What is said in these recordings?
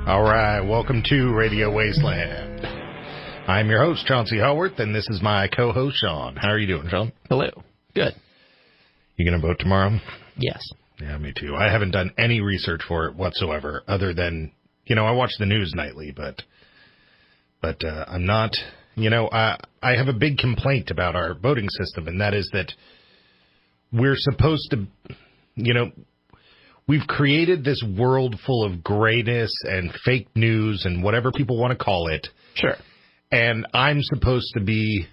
All right, welcome to Radio Wasteland. I'm your host, Chauncey Howarth, and this is my co-host, Sean. How are you doing, Sean? Hello. Good. You going to vote tomorrow? Yes. Yeah, me too. I haven't done any research for it whatsoever, other than, I watch the news nightly, but I'm not, I have a big complaint about our voting system, and that is that we're supposed to, we've created this world full of grayness and fake news and whatever people want to call it. Sure. And I'm supposed to be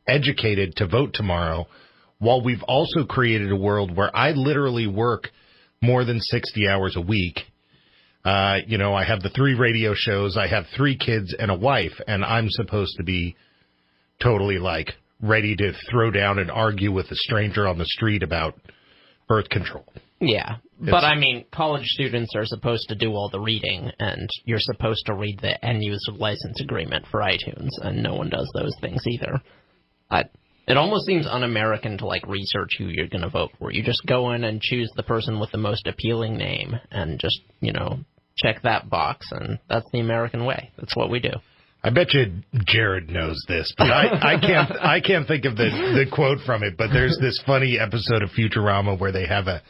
educated to vote tomorrow, while we've also created a world where I literally work more than 60 hours a week. I have the 3 radio shows, I have 3 kids and a wife, and I'm supposed to be totally, ready to throw down and argue with a stranger on the street about birth control. Yeah, but college students are supposed to do all the reading, and you're supposed to read the end-user license agreement for iTunes, and no one does those things either. It almost seems un-American to, research who you're going to vote for. You just go in and choose the person with the most appealing name, and just, check that box, and that's the American way. That's what we do. I bet you Jared knows this, but I can't think of the quote from it, but there's this funny episode of Futurama where they have a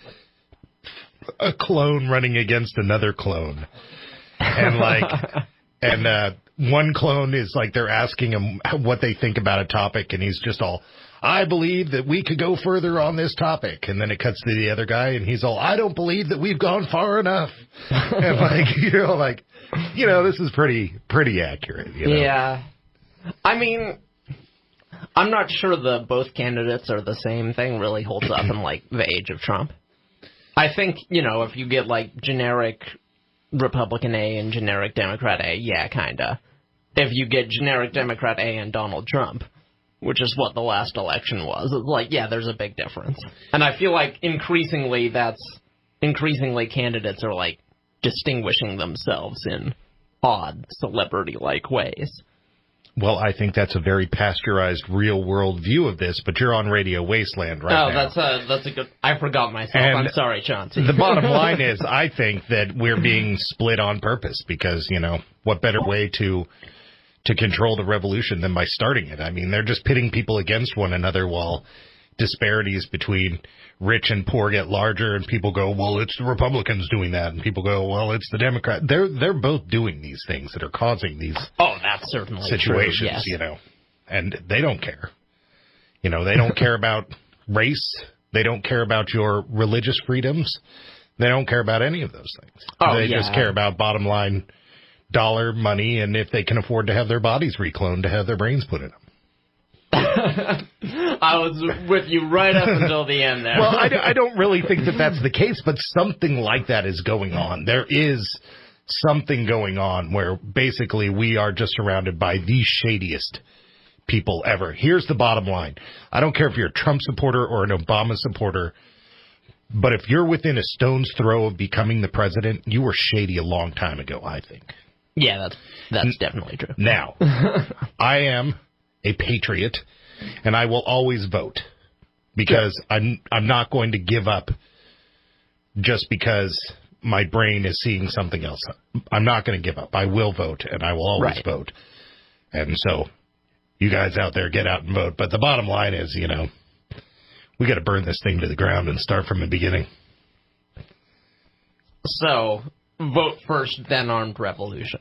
clone running against another clone. And one clone is they're asking him what they think about a topic, and he's just all, I believe that we could go further on this topic. And then it cuts to the other guy, and he's all, I don't believe that we've gone far enough. And this is pretty accurate. Yeah. I'm not sure the both candidates are the same thing really holds up in the age of Trump. I think, if you get generic Republican A and generic Democrat A, yeah, kinda. If you get generic Democrat A and Donald Trump, which is what the last election was, it's yeah, there's a big difference. And I feel increasingly candidates are distinguishing themselves in odd celebrity-like ways. Well, I think that's a very pasteurized, real-world view of this, but you're on Radio Wasteland now. That's a good... I forgot myself. And I'm sorry, Chauncey. The bottom line is, I think that we're being split on purpose because, what better way to control the revolution than by starting it? They're just pitting people against one another while disparities between rich and poor get larger, and people go, well, it's the Republicans doing that, and people go, well, it's the Democrats. They're both doing these things that are causing these that's certainly situations, true, yes. And they don't care. They don't care about race. They don't care about your religious freedoms. They don't care about any of those things. They just care about bottom line dollar, money, and if they can afford to have their bodies recloned to have their brains put in them. I was with you right up until the end there. Well, I don't really think that that's the case, but something like that is going on. There is something going on where basically we are just surrounded by the shadiest people ever. Here's the bottom line. I don't care if you're a Trump supporter or an Obama supporter, but if you're within a stone's throw of becoming the president, you were shady a long time ago, I think. Yeah, that's definitely true. Now, I am a patriot, and I will always vote because I'm not going to give up just because my brain is seeing something else. I'm not going to give up. I will vote, and I will always vote. And so you guys out there, get out and vote. But the bottom line is, we got to burn this thing to the ground and start from the beginning. So, vote first, then armed revolution.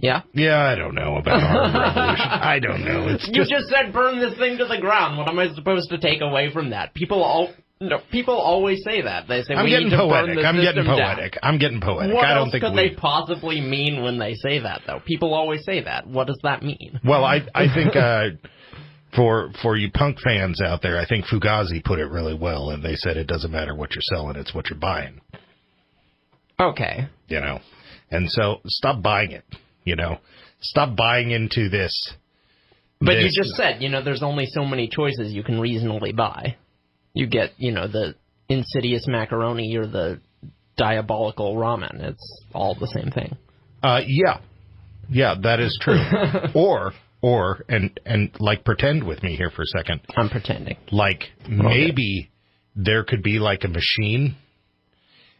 Yeah? Yeah, I don't know about armed revolution. I don't know. You just said burn this thing to the ground. What am I supposed to take away from that? People always say that. They say we need to burn the system down. I'm getting poetic. What else could they possibly mean when they say that, though? People always say that. What does that mean? Well, I think for you punk fans out there, I think Fugazi put it really well, and they said it doesn't matter what you're selling, it's what you're buying. Okay. And so stop buying it. Stop buying into this. But you just said, there's only so many choices you can reasonably buy. You get, the insidious macaroni or the diabolical ramen. It's all the same thing. Yeah, that is true. or pretend with me here for a second. I'm pretending. Maybe there could be a machine,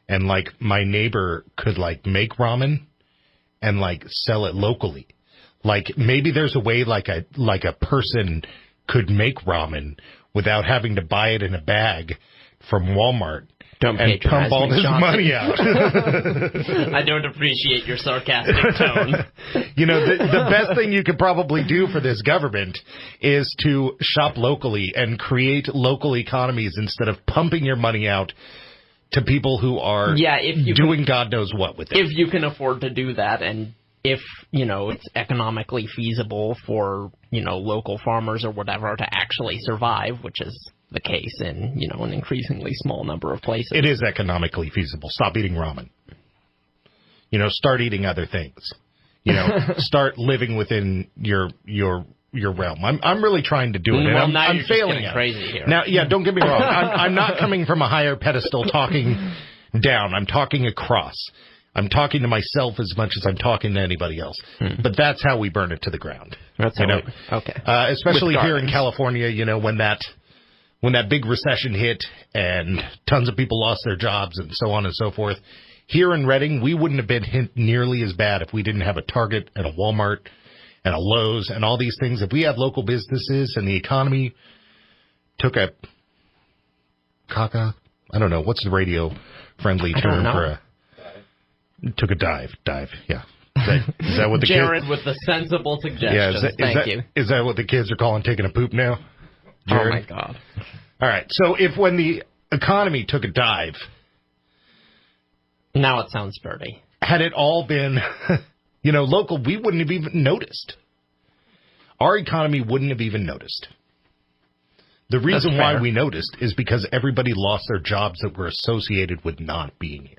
and my neighbor could make ramen, and like sell it locally. Like maybe there's a way like a person could make ramen without having to buy it in a bag from Walmart. Don't and pump all this money out. I don't appreciate your sarcastic tone. You know, the best thing you could probably do for this government is to shop locally and create local economies instead of pumping your money out to people who are doing God knows what with it. If you can afford to do that, and if, you know, it's economically feasible for, you know, local farmers or whatever to actually survive, which is the case in, you know, an increasingly small number of places. It is economically feasible. Stop eating ramen. You know, start eating other things. You know, start living within your realm. I'm really trying to do it, and I'm failing at crazy here. Now, yeah, don't get me wrong. I'm not coming from a higher pedestal talking down. I'm talking across. I'm talking to myself as much as I'm talking to anybody else. But that's how we burn it to the ground. That's how okay. Especially here in California, you know, when that big recession hit and tons of people lost their jobs and so on and so forth. Here in Redding, we wouldn't have been hit nearly as bad if we didn't have a Target and a Walmart and a Lowe's and all these things. If we had local businesses and the economy took a caca, I don't know, what's the radio-friendly term for a... Took a dive, yeah. Is that what the Jared kids... with the sensible suggestions. Yeah, Thank you. Is that what the kids are calling taking a poop now? Jared? Oh, my God. All right, so if when the economy took a dive... Now it sounds dirty. Had it all been, you know, local, we wouldn't have even noticed. Our economy wouldn't have even noticed. The reason why we noticed is because everybody lost their jobs that were associated with not being here.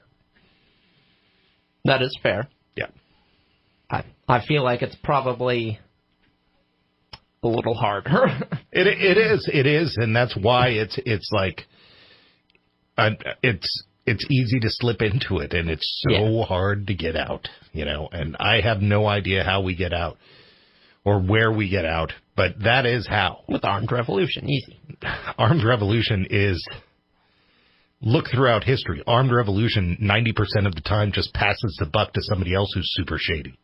That is fair. Yeah. I feel like it's probably a little harder. It is, and that's why it's like it's easy to slip into it, and it's so hard to get out, you know. And I have no idea how we get out or where we get out, but that is how. With armed revolution, easy. Armed revolution is. Look throughout history. Armed revolution, 90% of the time, just passes the buck to somebody else who's super shady.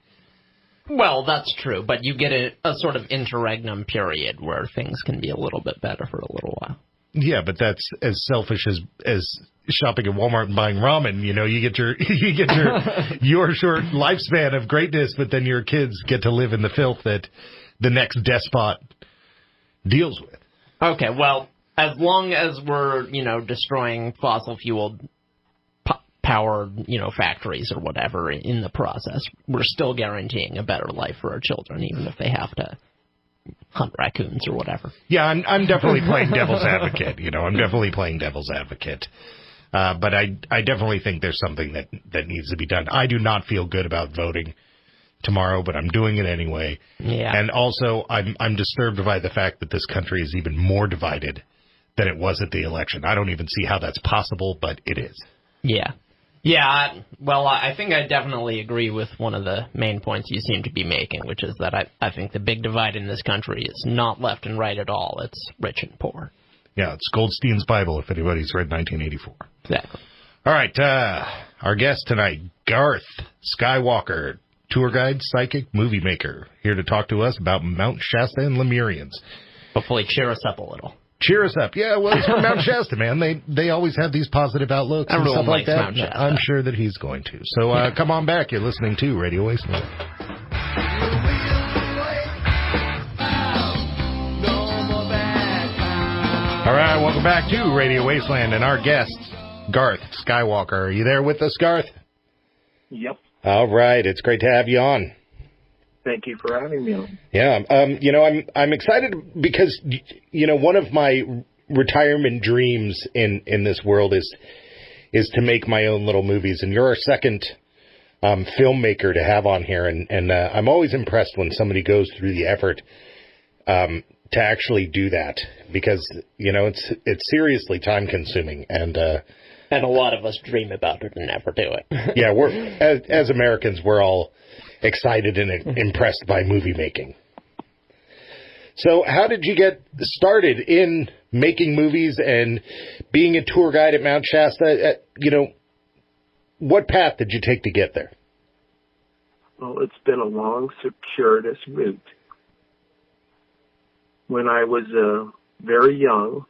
Well, that's true, but you get a sort of interregnum period where things can be a little bit better for a little while. Yeah, but that's as selfish as shopping at Walmart and buying ramen. You know, you get your short lifespan of greatness, but then your kids get to live in the filth that the next despot deals with. Okay, well, as long as we're, you know, destroying fossil fuel powered, you know, factories or whatever in the process, we're still guaranteeing a better life for our children, even if they have to hunt raccoons or whatever. Yeah, I'm definitely playing devil's advocate. You know, I'm definitely playing devil's advocate. But I definitely think there's something that needs to be done. I do not feel good about voting tomorrow, but I'm doing it anyway. Yeah. And also, I'm disturbed by the fact that this country is even more divided than it was at the election. I don't even see how that's possible, but it is. Yeah. Yeah, well, I think I definitely agree with one of the main points you seem to be making, which is that I think the big divide in this country is not left and right at all. It's rich and poor. Yeah, it's Goldstein's Bible, if anybody's read 1984. Exactly. All right, our guest tonight, Garth Skywalker, tour guide, psychic, movie maker, here to talk to us about Mount Shasta and Lemurians. Hopefully cheer us up a little. Cheer us up. Yeah, well, it's from Mount Shasta, man. They always have these positive outlooks and stuff like that. Mount Shasta. I'm sure that he's going to. So come on back. You're listening to Radio Wasteland. All right, welcome back to Radio Wasteland and our guest, Garth Skywalker. Are you there with us, Garth? Yep. All right, it's great to have you on. Thank you for having me on. Yeah, I'm excited because, one of my retirement dreams in this world is to make my own little movies, and you're our second filmmaker to have on here, and I'm always impressed when somebody goes through the effort to actually do that, because it's seriously time consuming, and a lot of us dream about it and never do it. Yeah, we're as Americans, we're all excited and impressed by movie making. So how did you get started in making movies and being a tour guide at Mount Shasta? What path did you take to get there? Well, it's been a long, circuitous route. When I was very young,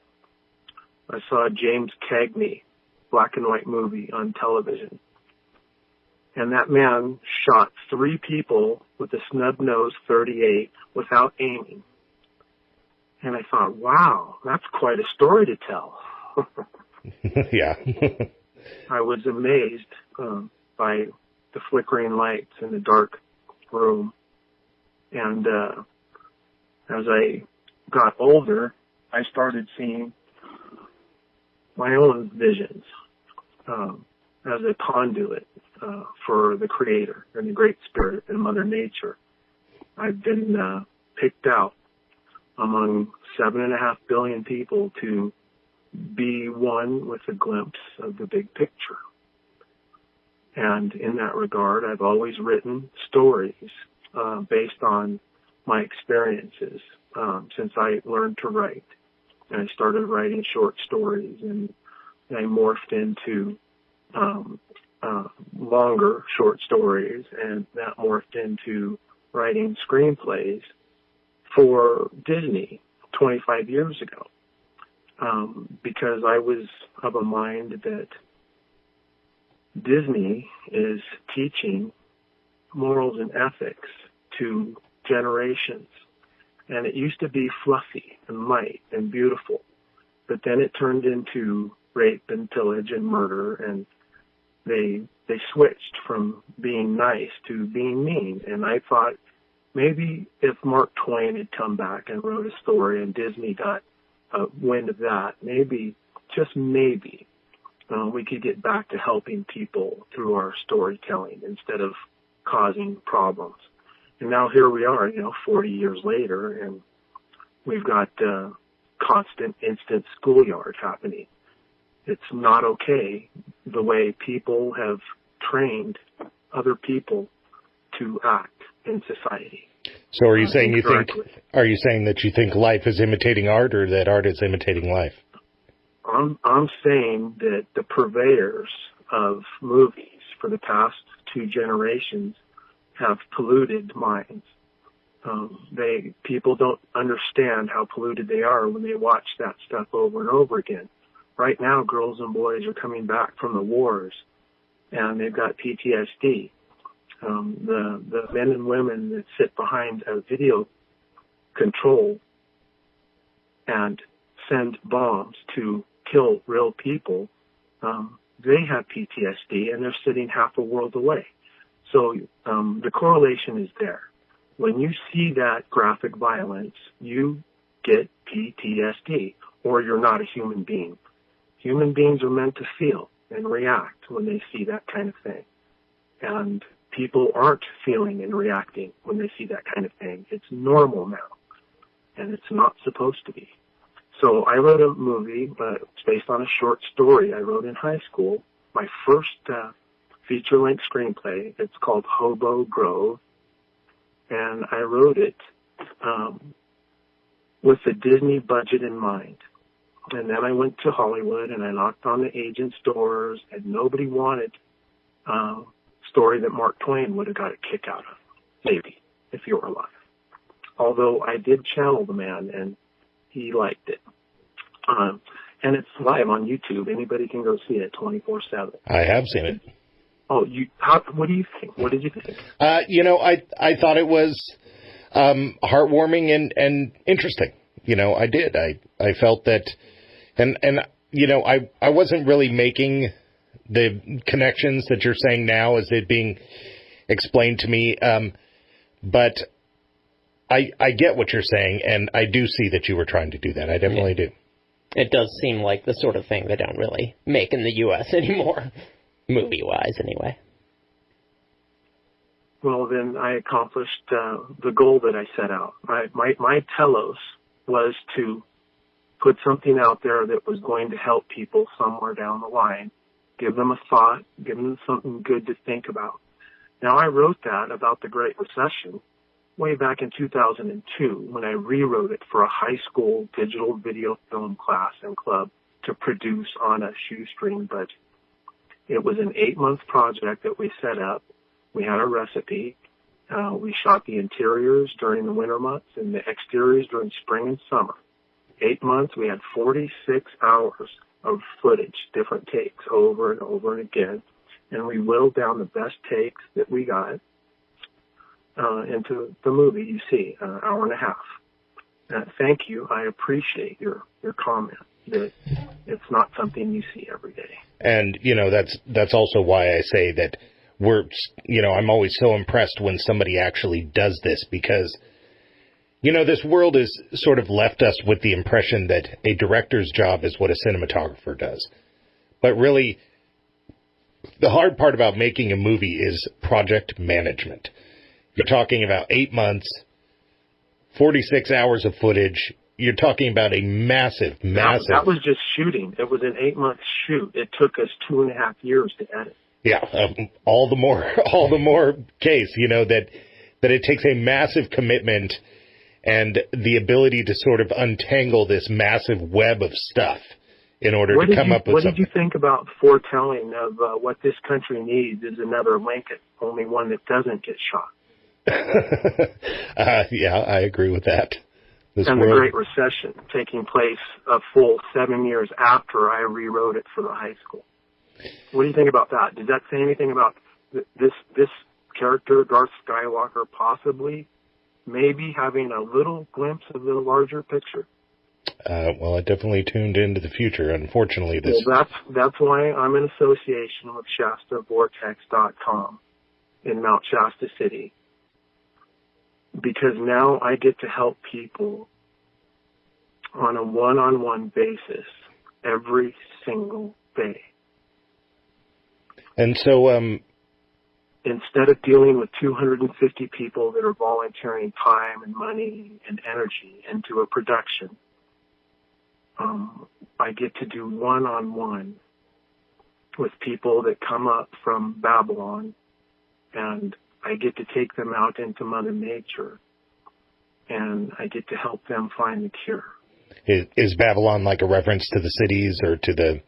I saw a James Cagney black and white movie on television. And that man shot 3 people with a snub-nosed .38 without aiming. And I thought, wow, that's quite a story to tell. Yeah. I was amazed by the flickering lights in the dark room. And as I got older, I started seeing my own visions as a conduit for the Creator and the Great Spirit and Mother Nature. I've been picked out among 7.5 billion people to be one with a glimpse of the big picture. And in that regard, I've always written stories based on my experiences since I learned to write. And I started writing short stories, and I morphed into longer short stories, and that morphed into writing screenplays for Disney 25 years ago. Because I was of a mind that Disney is teaching morals and ethics to generations. And it used to be fluffy and light and beautiful, but then it turned into rape and pillage and murder, and they switched from being nice to being mean. And I thought maybe if Mark Twain had come back and wrote a story and Disney got wind of that, maybe, just maybe, we could get back to helping people through our storytelling instead of causing problems. And now here we are, 40 years later, and we've got constant instant schoolyard happening. It's not okay the way people have trained other people to act in society. So are you saying that you think life is imitating art, or that art is imitating life? I'm saying that the purveyors of movies for the past 2 generations have polluted minds. People don't understand how polluted they are when they watch that stuff over and over again. Right now, girls and boys are coming back from the wars, and they've got PTSD. The men and women that sit behind a video control and send bombs to kill real people, they have PTSD, and they're sitting half a world away. So the correlation is there. When you see that graphic violence, you get PTSD, or you're not a human being. Human beings are meant to feel and react when they see that kind of thing. And people aren't feeling and reacting when they see that kind of thing. It's normal now, and it's not supposed to be. So I wrote a movie, but it's based on a short story I wrote in high school. My first feature-length screenplay. It's called Hobo Grove, and I wrote it with the Disney budget in mind. And then I went to Hollywood, and I knocked on the agents' doors, and nobody wanted a story that Mark Twain would have got a kick out of, maybe, if he were alive. Although I did channel the man, and he liked it. And it's live on YouTube. Anybody can go see it 24/7. I have seen it. Oh, what do you think? What did you think? I thought it was heartwarming and interesting. I did. I felt that, and I wasn't really making the connections that you're saying now as it being explained to me. But I get what you're saying, and I do see that you were trying to do that. I definitely do. It does seem like the sort of thing they don't really make in the U.S. anymore. Movie-wise, anyway. Well, then I accomplished the goal that I set out. My telos was to put something out there that was going to help people somewhere down the line, give them a thought, give them something good to think about. Now, I wrote that about the Great Recession way back in 2002 when I rewrote it for a high school digital video film class and club to produce on a shoestring budget. It was an 8-month project that we set up. We had a recipe. We shot the interiors during the winter months and the exteriors during spring and summer. 8 months, we had 46 hours of footage, different takes over and over and again. And we whittled down the best takes that we got into the movie you see, an hour and a half. Thank you. I appreciate your comment that it's not something you see every day. And, that's also why I say that I'm always so impressed when somebody actually does this, because, this world has sort of left us with the impression that a director's job is what a cinematographer does. But really, the hard part about making a movie is project management. You're talking about 8 months, 46 hours of footage. You're talking about a massive. That was just shooting. It was an 8-month shoot. It took us 2.5 years to edit. Yeah, all the more case, that it takes a massive commitment and the ability to sort of untangle this massive web of stuff in order to come up with something. What did you think about foretelling of what this country needs is another Lincoln, only one that doesn't get shot? Yeah, I agree with that. The Great Recession taking place a full 7 years after I rewrote it for the high school. What do you think about that? Did that say anything about this character, Garth Skywalker, possibly maybe having a little glimpse of the larger picture? Well, I definitely tuned into the future. Unfortunately, that's why I'm in association with ShastaVortex.com in Mount Shasta City, because now I get to help people on a one-on-one basis every single day. And so, instead of dealing with 250 people that are volunteering time and money and energy into a production, I get to do one-on-one with people that come up from Babylon, and I get to take them out into Mother Nature, and I get to help them find the cure. Is Babylon like a reference to the cities or to the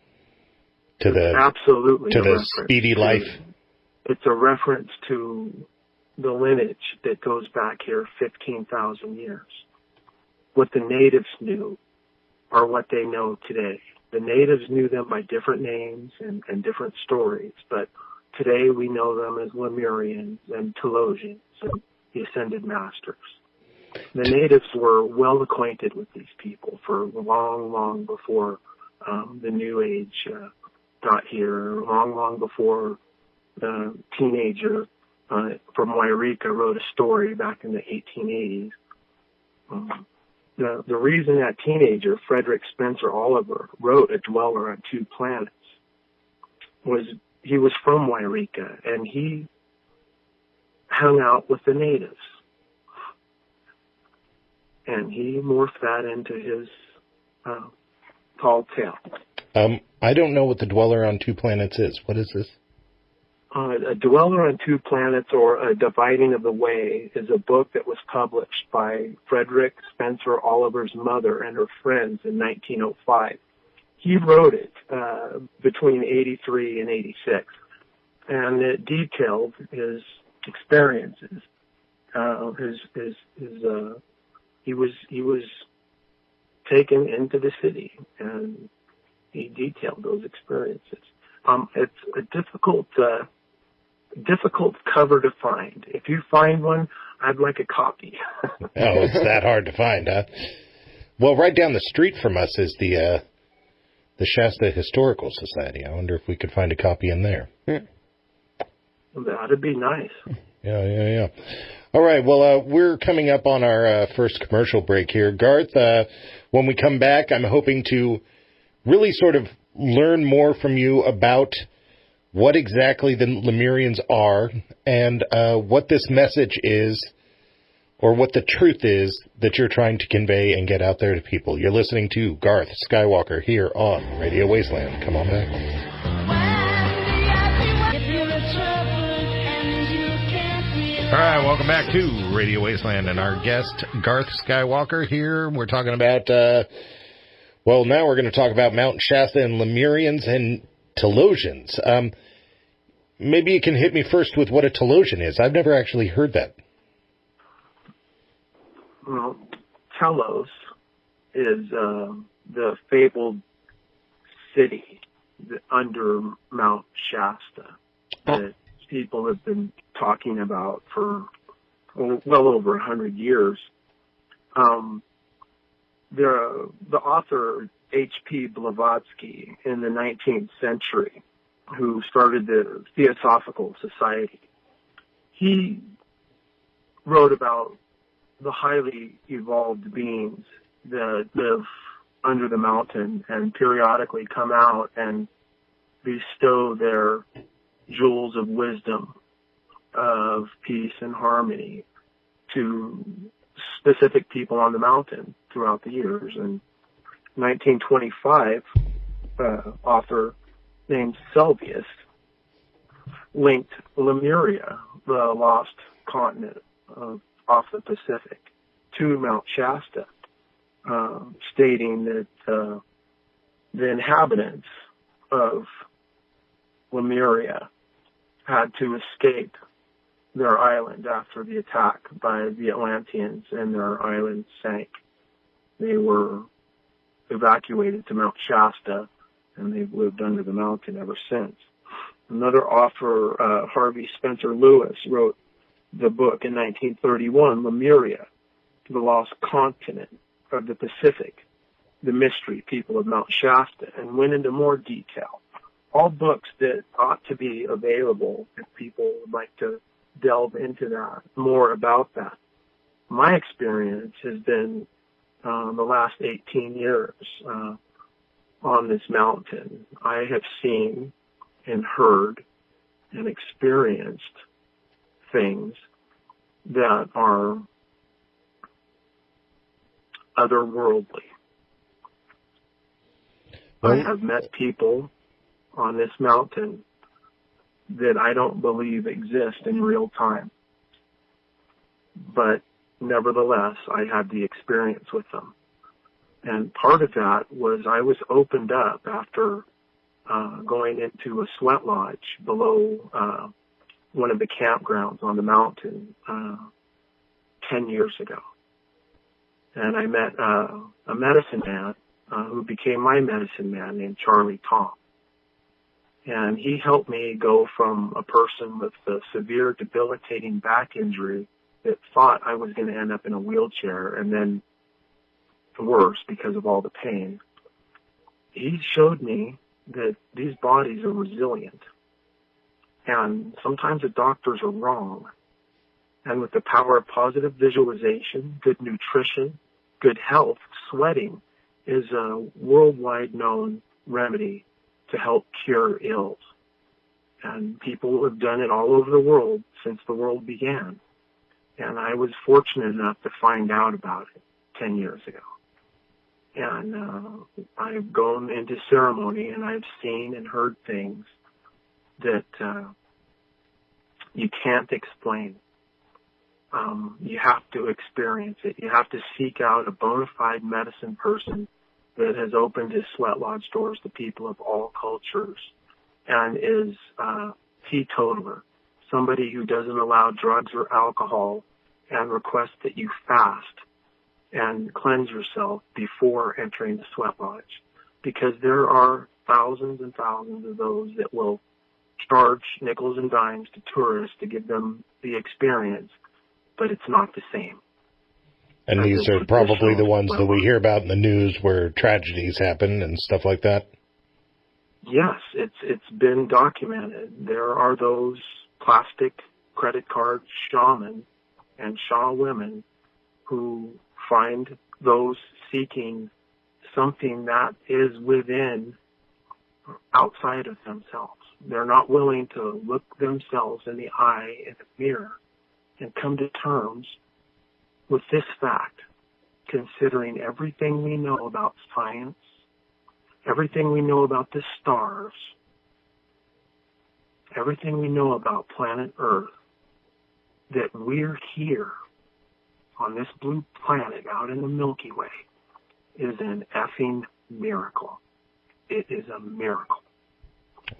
absolutely to the speedy life? It's a reference to the lineage that goes back here 15,000 years. What the natives knew are what they know today. The natives knew them by different names and different stories, but today we know them as Lemurians and Telosians and the Ascended Masters. The natives were well acquainted with these people for long, long before the New Age got here, long before the teenager from Wairika wrote a story back in the 1880s. The reason that teenager, Frederick Spencer Oliver, wrote A Dweller on Two Planets was he was from Wairika, and he hung out with the natives. And he morphed that into his tall tale. I don't know what The Dweller on Two Planets is. What is this? A Dweller on Two Planets, or A Dividing of the Way, is a book that was published by Frederick Spencer Oliver's mother and her friends in 1905. He wrote it between 83 and 86, and it detailed his experiences. He was taken into the city, and he detailed those experiences. It's a difficult cover to find. If you find one, I'd like a copy. Oh, it's that hard to find, huh? Well, right down the street from us is the Shasta Historical Society. I wonder if we could find a copy in there. That'd be nice. Yeah. All right, well, we're coming up on our first commercial break here. Garth, when we come back, I'm hoping to really sort of learn more from you about what exactly the Lemurians are and what this message is, or what the truth is that you're trying to convey and get out there to people. You're listening to Garth Skywalker here on Radio Wasteland. Come on back. All right, welcome back to Radio Wasteland, and our guest, Garth Skywalker, here. We're talking about, now we're going to talk about Mount Shasta and Lemurians and Telosians. Maybe you can hit me first with what a Telosian is. I've never actually heard that Well, Telos is the fabled city under Mount Shasta that people have been talking about for well over 100 years. The author H.P. Blavatsky in the 19th century, who started the Theosophical Society, he wrote about the highly evolved beings that live under the mountain and periodically come out and bestow their jewels of wisdom, of peace and harmony to specific people on the mountain throughout the years. In 1925, author named Selvius linked Lemuria, the lost continent off the Pacific, to Mount Shasta, stating that the inhabitants of Lemuria had to escape their island after the attack by the Atlanteans, and their island sank. They were evacuated to Mount Shasta, and they've lived under the mountain ever since. Another author, Harvey Spencer Lewis, wrote the book in 1931, Lemuria, the Lost Continent of the Pacific, the Mystery People of Mount Shasta, and went into more detail. All books that ought to be available if people would like to delve into that, more about that. My experience has been the last 18 years on this mountain. I have seen and heard and experienced things that are otherworldly. I have met people on this mountain that I don't believe exist in real time. But nevertheless, I had the experience with them. And part of that was I was opened up after going into a sweat lodge below one of the campgrounds on the mountain 10 years ago. And I met a medicine man who became my medicine man, named Charlie Tom. And he helped me go from a person with a severe debilitating back injury that thought I was going to end up in a wheelchair, and then worse because of all the pain. He showed me that these bodies are resilient. And sometimes the doctors are wrong. And with the power of positive visualization, good nutrition, good health, sweating is a worldwide known remedy to help cure ills. And people have done it all over the world since the world began. And I was fortunate enough to find out about it 10 years ago. And I've gone into ceremony, and I've seen and heard things that you can't explain. You have to experience it. You have to seek out a bona fide medicine person that has opened his sweat lodge doors to people of all cultures and is a teetotaler, somebody who doesn't allow drugs or alcohol, and requests that you fast and cleanse yourself before entering the sweat lodge, because there are thousands and thousands of those that will charge nickels and dimes to tourists to give them the experience, but it's not the same. And these are probably the ones that we hear about in the news where tragedies happen and stuff like that? Yes, it's been documented. There are those plastic credit card shaman and Shaw women who find those seeking something that is within, outside of themselves. They're not willing to look themselves in the eye in the mirror and come to terms with this fact, considering everything we know about science, everything we know about the stars, everything we know about planet Earth, that we're here on this blue planet out in the Milky Way is an effing miracle. It is a miracle.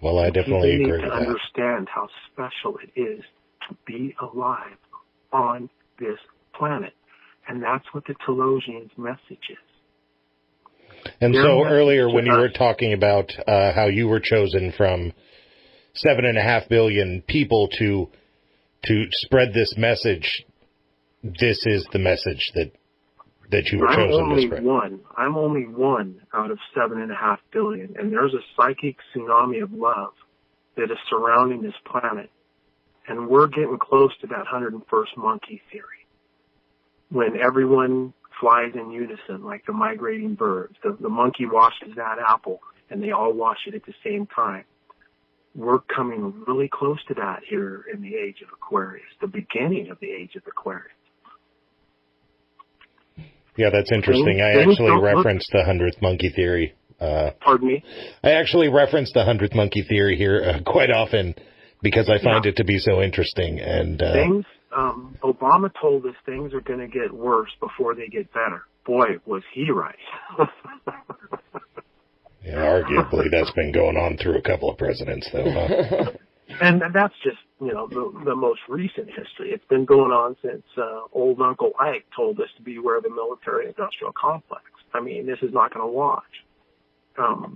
Well, I definitely agree with that. People need to understand how special it is to be alive on this planet. And that's what the Telosians' message is. And Their so message earlier to when you us- were talking about how you were chosen from 7.5 billion people to spread this message, this is the message that you were chosen to spread. I'm only one out of 7.5 billion, and there's a psychic tsunami of love that is surrounding this planet. And we're getting close to that 101st monkey theory, when everyone flies in unison like the migrating birds. The monkey washes that apple, and they all wash it at the same time. We're coming really close to that here in the age of Aquarius, the beginning of the age of Aquarius. Yeah, that's interesting. I actually referenced the 100th monkey theory. Pardon me? I actually reference the 100th monkey theory here quite often because I find it to be so interesting. And Obama told us things are going to get worse before they get better. Boy, was he right. Yeah, arguably that's been going on through a couple of presidents, though. Huh? And that's just, the most recent history. It's been going on since old Uncle Ike told us to beware of the military-industrial complex. I mean, this is not going to watch.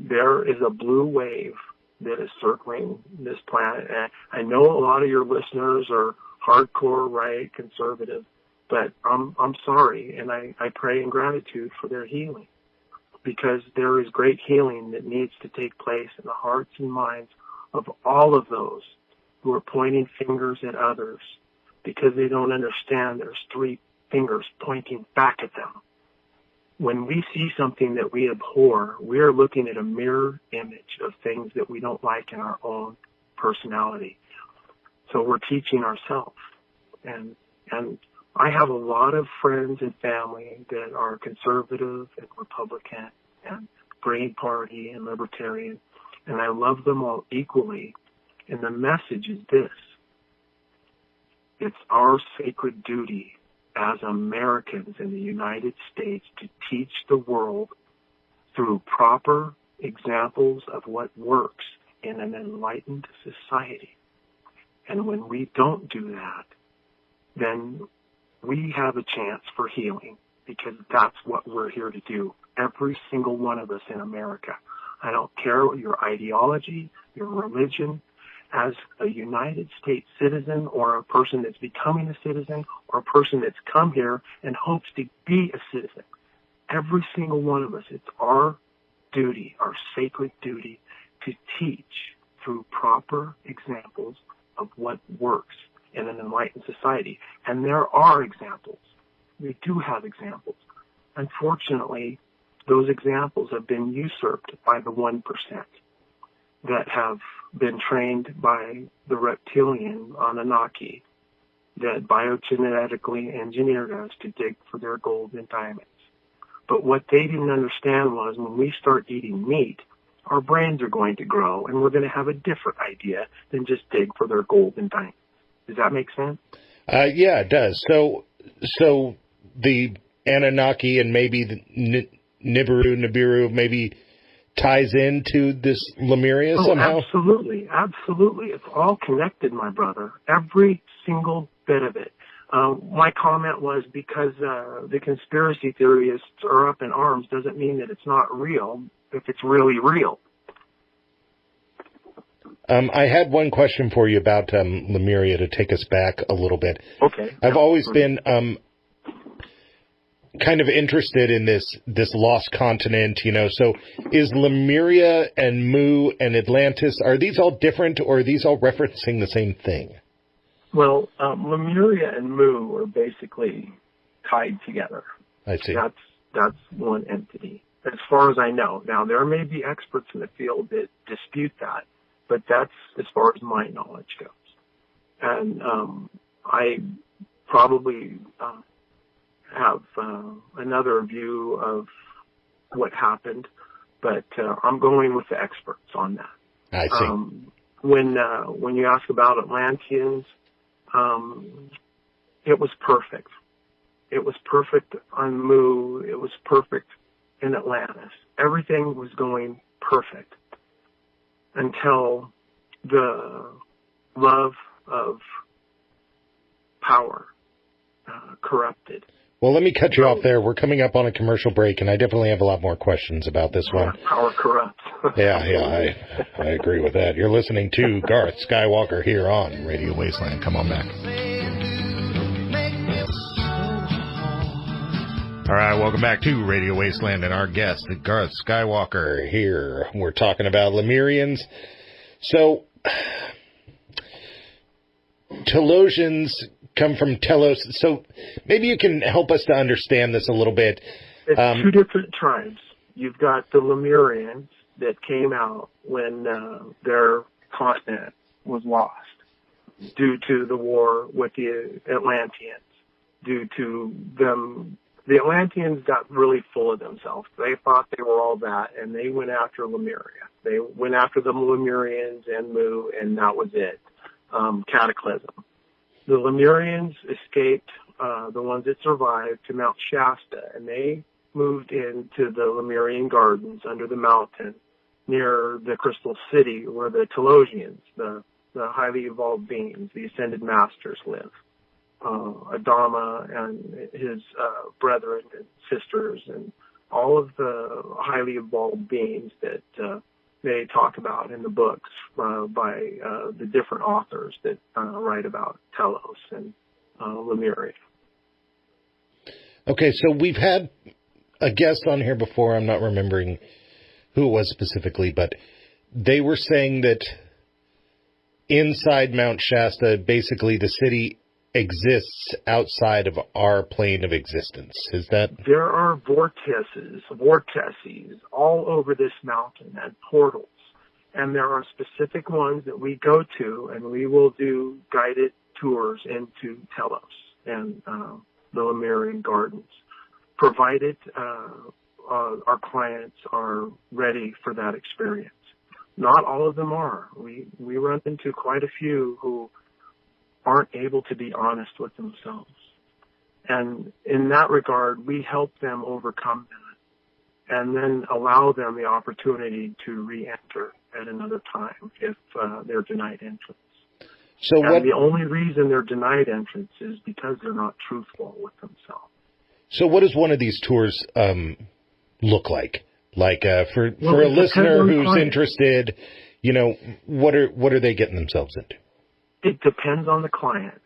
There is a blue wave that is circling this planet. And I know a lot of your listeners are hardcore, right, conservative, but I'm sorry, and I pray in gratitude for their healing, because there is great healing that needs to take place in the hearts and minds of all of those who are pointing fingers at others because they don't understand there's three fingers pointing back at them. When we see something that we abhor, we are looking at a mirror image of things that we don't like in our own personality. So we're teaching ourselves. And I have a lot of friends and family that are conservative and Republican and Green Party and Libertarian, and I love them all equally. And the message is this: it's our sacred duty as Americans in the United States to teach the world through proper examples of what works in an enlightened society. And when we don't do that, then we have a chance for healing, because that's what we're here to do. Every single one of us in America. I don't care what your ideology, your religion. As a United States citizen, or a person that's becoming a citizen, or a person that's come here and hopes to be a citizen, every single one of us, it's our duty, our sacred duty, to teach through proper examples of what works in an enlightened society. And there are examples. We do have examples. Unfortunately, those examples have been usurped by the 1% that have been trained by the reptilian Anunnaki that biogenetically engineered us to dig for their gold and diamonds. But what they didn't understand was, when we start eating meat, our brains are going to grow, and we're going to have a different idea than just dig for their gold and diamonds. Does that make sense? Yeah, it does. So the Anunnaki and maybe the Nibiru maybe ties into this Lemuria somehow? Absolutely. It's all connected, my brother. Every single bit of it. My comment was, because the conspiracy theorists are up in arms doesn't mean that it's not real if it's really real. I had one question for you about Lemuria to take us back a little bit. Okay. I've always been kind of interested in this lost continent, So is Lemuria and Mu and Atlantis, are these all different, or are these all referencing the same thing? Well, Lemuria and Mu are basically tied together. I see. That's one entity, as far as I know. Now, there may be experts in the field that dispute that, but that's as far as my knowledge goes. And I probably have another view of what happened, but I'm going with the experts on that. I see. When you ask about Atlanteans, it was perfect. It was perfect on Mu. It was perfect in Atlantis. Everything was going perfect until the love of power corrupted. Well, let me cut you off there. We're coming up on a commercial break, and I definitely have a lot more questions about this one. Power corrupts. I agree with that. You're listening to Garth Skywalker here on Radio Wasteland. Come on back. All right, welcome back to Radio Wasteland, and our guest, Garth Skywalker, here. We're talking about Lemurians. So, Telosians come from Telos. So maybe you can help us to understand this a little bit. It's two different tribes. You've got the Lemurians that came out when their continent was lost due to the war with the Atlanteans. Due to them, the Atlanteans got really full of themselves. They thought they were all that, and they went after Lemuria. They went after the Lemurians and Mu, and that was it. Cataclysm. The Lemurians escaped, the ones that survived, to Mount Shasta, and they moved into the Lemurian gardens under the mountain near the Crystal City where the Telosians, the highly evolved beings, the ascended masters, live. Adama and his brethren and sisters and all of the highly evolved beings that they talk about in the books by the different authors that write about Telos and Lemuria. Okay, so we've had a guest on here before. I'm not remembering who it was specifically, but they were saying that inside Mount Shasta, basically the city exists outside of our plane of existence. Is that? There are vortices all over this mountain and portals. And there are specific ones that we go to, and we will do guided tours into Telos and the Lemurian gardens, provided our clients are ready for that experience. Not all of them are. We run into quite a few who aren't able to be honest with themselves. And in that regard, we help them overcome that and then allow them the opportunity to re-enter at another time if they're denied entrance. And the only reason they're denied entrance is because they're not truthful with themselves. So what does one of these tours look like? Like for a listener who's interested, what are they getting themselves into? It depends on the client.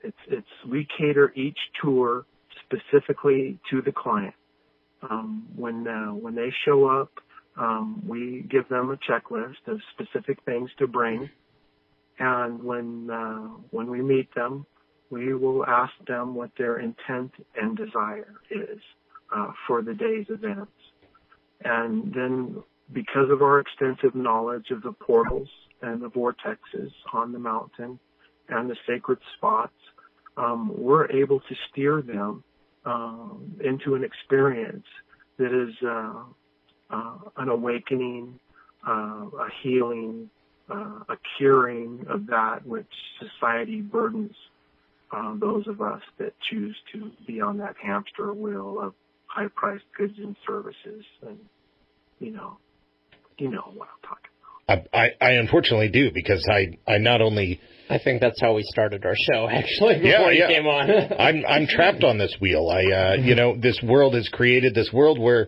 We cater each tour specifically to the client. When they show up, we give them a checklist of specific things to bring, and when we meet them, we will ask them what their intent and desire is for the day's events. And then, because of our extensive knowledge of the portals and the vortexes on the mountain and the sacred spots, we're able to steer them into an experience that is an awakening, a healing, a curing of that which society burdens those of us that choose to be on that hamster wheel of high-priced goods and services. And, you know what I'm talking about. I unfortunately do, because I not only... I think that's how we started our show, actually, before you came on. I'm trapped on this wheel. This world has created this world where,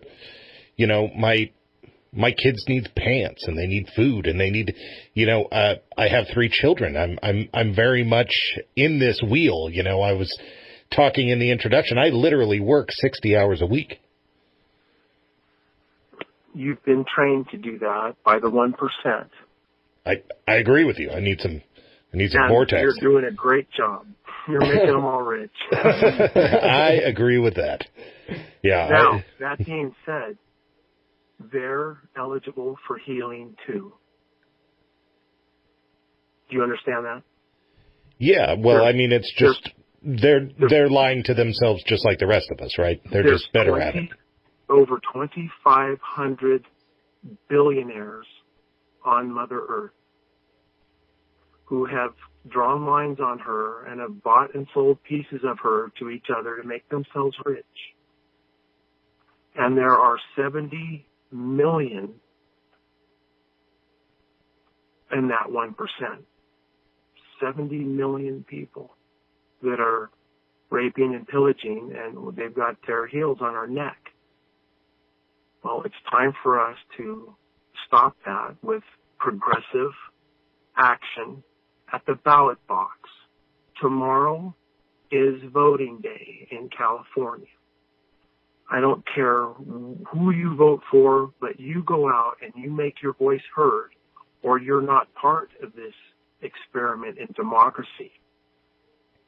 my kids need pants and they need food and they need, I have 3 children. I'm very much in this wheel. I was talking in the introduction. I literally work 60 hours a week. You've been trained to do that by the 1%. I agree with you. I need some vortex. You're doing a great job. You're making them all rich. I agree with that. Yeah. Now, that being said, they're eligible for healing too. Do you understand that? Yeah. Well, it's just they're lying to themselves just like the rest of us, right? They're just better at it. Over 2,500 billionaires on Mother Earth who have drawn lines on her and have bought and sold pieces of her to each other to make themselves rich. And there are 70 million in that 1%. 70 million people that are raping and pillaging, and they've got their heels on our neck. Well, it's time for us to stop that with progressive action at the ballot box. Tomorrow is voting day in California. I don't care who you vote for, but you go out and you make your voice heard, or you're not part of this experiment in democracy.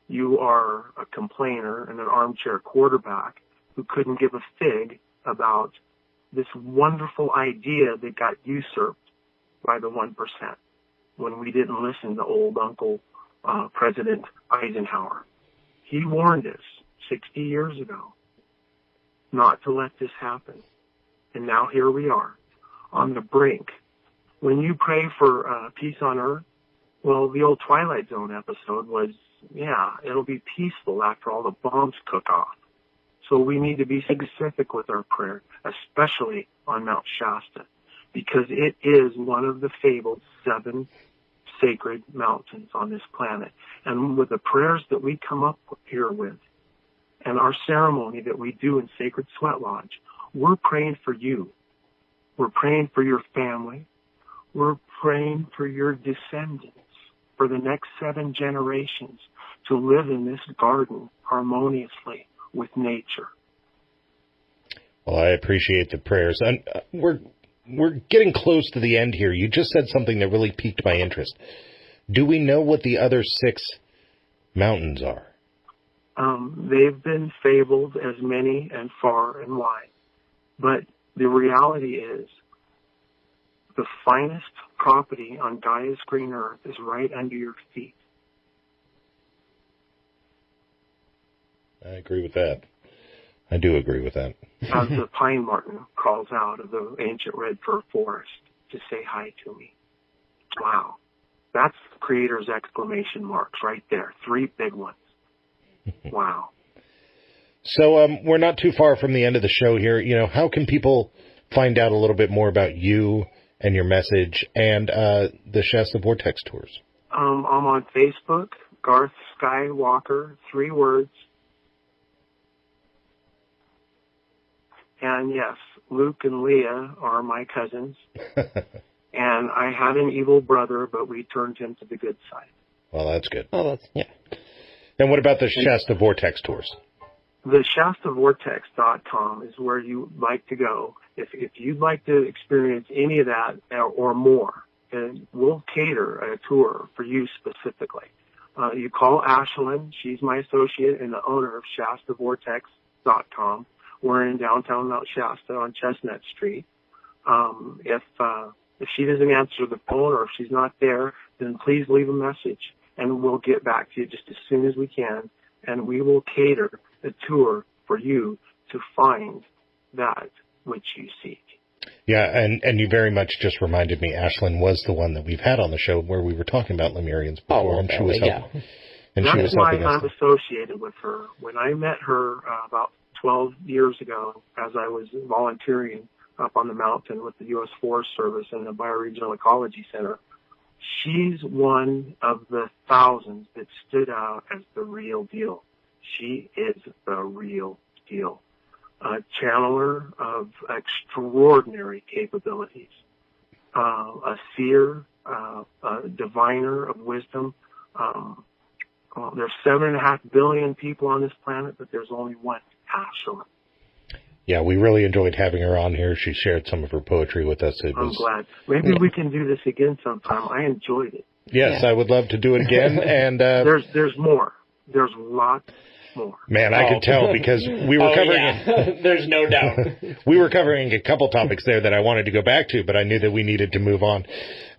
You are a complainer and an armchair quarterback who couldn't give a fig about this wonderful idea that got usurped by the 1% when we didn't listen to old Uncle President Eisenhower. He warned us 60 years ago not to let this happen. And now here we are on the brink. When you pray for peace on earth, well, the old Twilight Zone episode was, yeah, it'll be peaceful after all the bombs cook off. So we need to be specific with our prayer, especially on Mount Shasta, because it is one of the fabled 7 sacred mountains on this planet. And with the prayers that we come up here with, and our ceremony that we do in Sacred Sweat Lodge, we're praying for you. We're praying for your family. We're praying for your descendants, for the next 7 generations to live in this garden harmoniously with nature. Well, I appreciate the prayers. And we're getting close to the end here. You just said something that really piqued my interest. Do we know what the other 6 mountains are? They've been fabled as many and far and wide. But the reality is the finest property on Gaia's green earth is right under your feet. I agree with that. I do agree with that. As the pine marten crawls out of the ancient red fir forest to say hi to me. Wow. That's the Creator's exclamation marks right there. 3 big ones. Wow. So we're not too far from the end of the show here. You know, how can people find out a little bit more about you and your message and the Shasta Vortex tours? I'm on Facebook, Garth Skywalker, 3 words. And yes, Luke and Leah are my cousins. And I had an evil brother, but we turned him to the good side. Well, that's good. Oh, that's, yeah. And what about the Shasta Vortex tours? The ShastaVortex.com is where you'd like to go. If you'd like to experience any of that or more, and we'll cater a tour for you specifically. You call Ashlyn. She's my associate and the owner of ShastaVortex.com. We're in downtown Mount Shasta on Chestnut Street. If she doesn't answer the phone or if she's not there, then please leave a message and we'll get back to you just as soon as we can. And we will cater a tour for you to find that which you seek. Yeah, and you very much just reminded me, Ashlyn was the one that we've had on the show where we were talking about Lemurians before, and she was helping. And that's she was why helping us. I'm associated with her. When I met her about 12 years ago, as I was volunteering up on the mountain with the U.S. Forest Service and the Bioregional Ecology Center, she's one of the thousands that stood out as the real deal. She is the real deal. A channeler of extraordinary capabilities, a seer, a diviner of wisdom. Well, there's 7.5 billion people on this planet, but there's only one Ashlyn. Yeah, we really enjoyed having her on here. She shared some of her poetry with us. I'm glad. Maybe we can do this again sometime. I enjoyed it. Yes, I would love to do it again. And there's more. There's lots more. Man, I could tell because we were covering There's no doubt. We were covering a couple topics there that I wanted to go back to, but I knew that we needed to move on.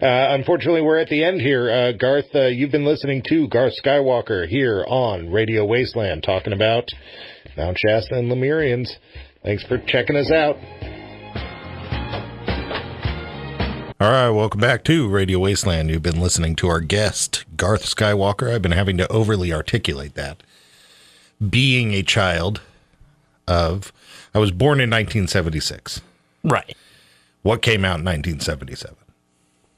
Unfortunately, we're at the end here. Garth, you've been listening to Garth Skywalker here on Radio Wasteland, talking about Mount Shasta and Lemurians. Thanks for checking us out. All right, welcome back to Radio Wasteland. You've been listening to our guest, Garth Skywalker. I've been having to overly articulate that. Being a child of... I was born in 1976. Right. What came out in 1977?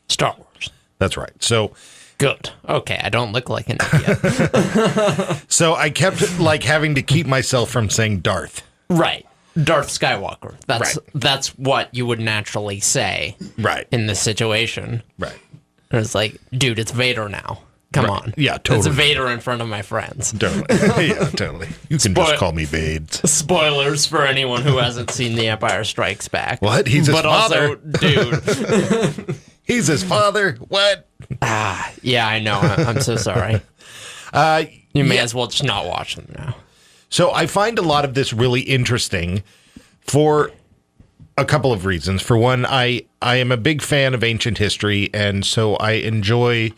Star Wars. That's right. So Good. Okay, I don't look like an idiot. So I kept like having to keep myself from saying Darth. Right. Darth Skywalker. That's what you would naturally say. Right. In this situation. Right. It's like, dude, it's Vader now. Come on. Yeah, totally. It's Vader in front of my friends. Totally. Yeah, totally. You can just call me Vades. Spoilers for anyone who hasn't seen The Empire Strikes Back. What? He's his father. Also, dude. He's his father. What? Yeah, I know. I'm so sorry. You may as well just not watch them now. So I find a lot of this really interesting for a couple of reasons. For one, I am a big fan of ancient history, and so I enjoy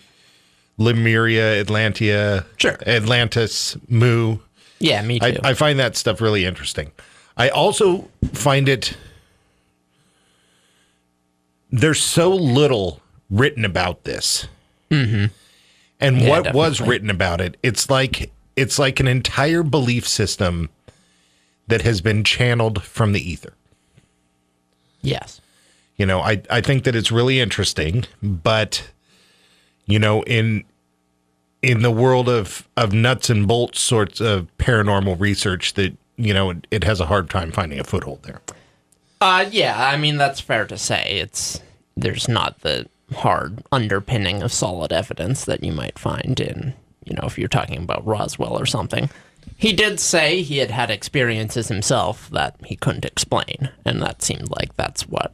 Lemuria, Atlantis, Mu. Yeah, me too. I find that stuff really interesting. I also find it... There's so little written about this. Mm-hmm. And what definitely was written about it, it's like an entire belief system that has been channeled from the ether. Yes. You know, I think that it's really interesting, but, you know, in the world of nuts and bolts sorts of paranormal research, that, you know, it has a hard time finding a foothold there. Yeah, I mean, that's fair to say. There's not the hard underpinning of solid evidence that you might find in, you know, if you're talking about Roswell or something. He did say he had experiences himself that he couldn't explain, and that seemed like that's what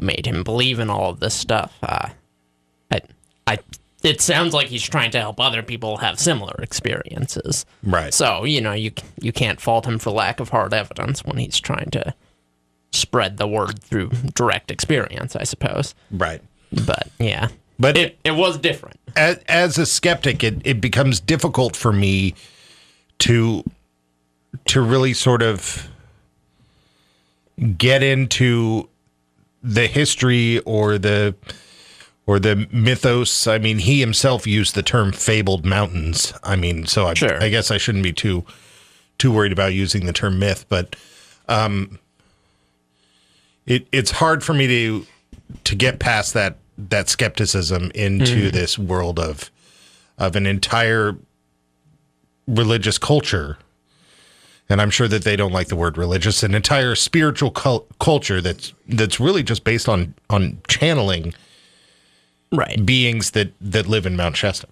made him believe in all of this stuff. It sounds like he's trying to help other people have similar experiences. Right. So, you know, you can't fault him for lack of hard evidence when he's trying to spread the word through direct experience, I suppose. Right. But, yeah. But it was different. As a skeptic, it becomes difficult for me to really sort of get into the history or the mythos. I mean, he himself used the term fabled mountains. I mean, so I guess I shouldn't be too worried about using the term myth, but it's hard for me to get past that skepticism into this world of an entire religious culture. And I'm sure that they don't like the word religious, an entire spiritual culture that's really just based on channeling beings that live in Mount Shasta.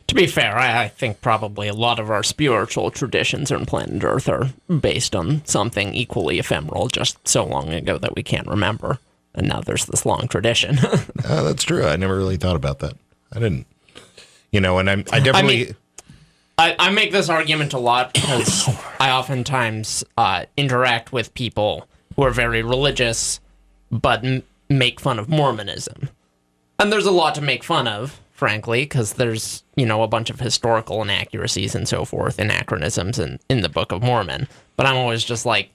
To be fair, I think probably a lot of our spiritual traditions on planet Earth are based on something equally ephemeral just so long ago that we can't remember. And now there's this long tradition. That's true. I never really thought about that. I didn't. You know, and I definitely... I make this argument a lot because I oftentimes interact with people who are very religious but make fun of Mormonism. And there's a lot to make fun of, frankly, because there's, you know, a bunch of historical inaccuracies and so forth, anachronisms in the Book of Mormon. But I'm always just like,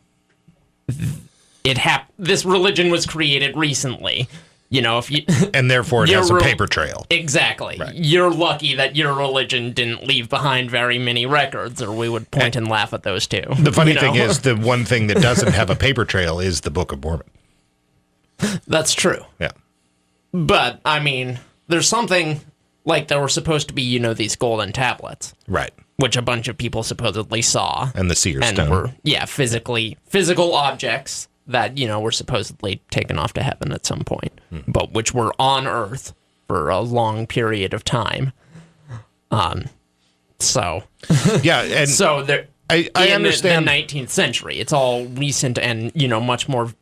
this religion was created recently. You know, if you and therefore it has a paper trail. Exactly. Right. You're lucky that your religion didn't leave behind very many records, or we would point and laugh at those too. The funny thing is, the one thing that doesn't have a paper trail is the Book of Mormon. That's true. Yeah. But, I mean, there's something like there were supposed to be, you know, these golden tablets. Right. Which a bunch of people supposedly saw. And the seer and stone. Were, physical objects that, you know, were supposedly taken off to heaven at some point, but which were on Earth for a long period of time. So. Yeah, and so there, I understand. The 19th century, it's all recent and, you know, much more...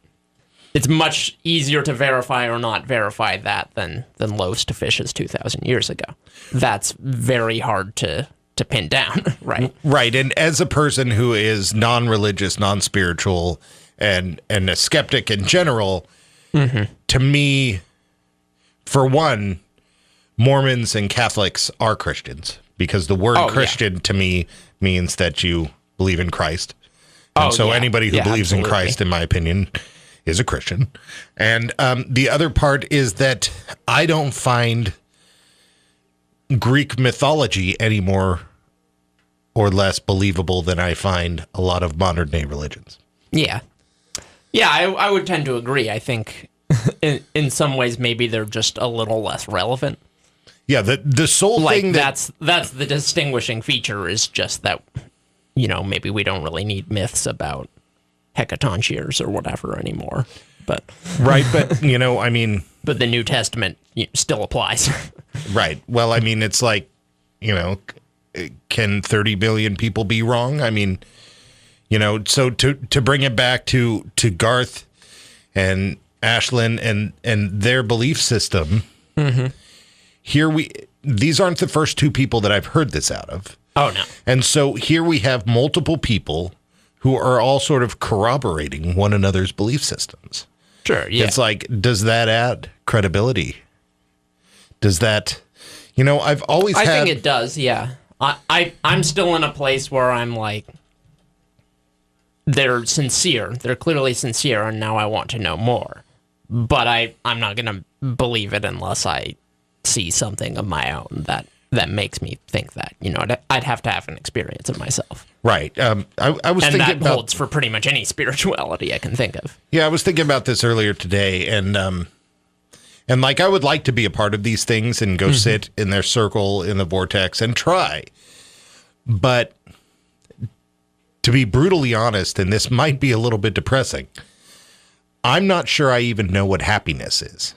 It's much easier to verify or not verify that than loaves to fishes 2,000 years ago. That's very hard to pin down, right? Right, and as a person who is non-religious, non-spiritual, and a skeptic in general, to me, for one, Mormons and Catholics are Christians, because the word Christian to me means that you believe in Christ. And anybody who believes in Christ, in my opinion, is a Christian. And the other part is that I don't find Greek mythology any more or less believable than I find a lot of modern day religions. Yeah. Yeah, I would tend to agree. I think in some ways maybe they're just a little less relevant. Yeah, the sole like thing that's the distinguishing feature is just that, maybe we don't really need myths about hecatoncheires or whatever anymore. But right, but I mean, but the New Testament still applies. Right. Well, I mean, it's like, can 30 billion people be wrong? I mean, so to bring it back to Garth and Ashland and their belief system, these aren't the first two people that I've heard this out of. Oh, no. And so here we have multiple people who are all sort of corroborating one another's belief systems. Sure, yeah. It's like, does that add credibility? Does that, I've always I think it does, yeah. I'm still in a place where I'm like, they're sincere. They're clearly sincere, and now I want to know more. But I'm not going to believe it unless I see something of my own that makes me think that. I'd have to have an experience of myself. Right. I was and thinking that about, holds for pretty much any spirituality I can think of. Yeah, I was thinking about this earlier today, and like I would like to be a part of these things and go sit in their circle in the vortex and try. But to be brutally honest, and this might be a little bit depressing, I'm not sure I even know what happiness is.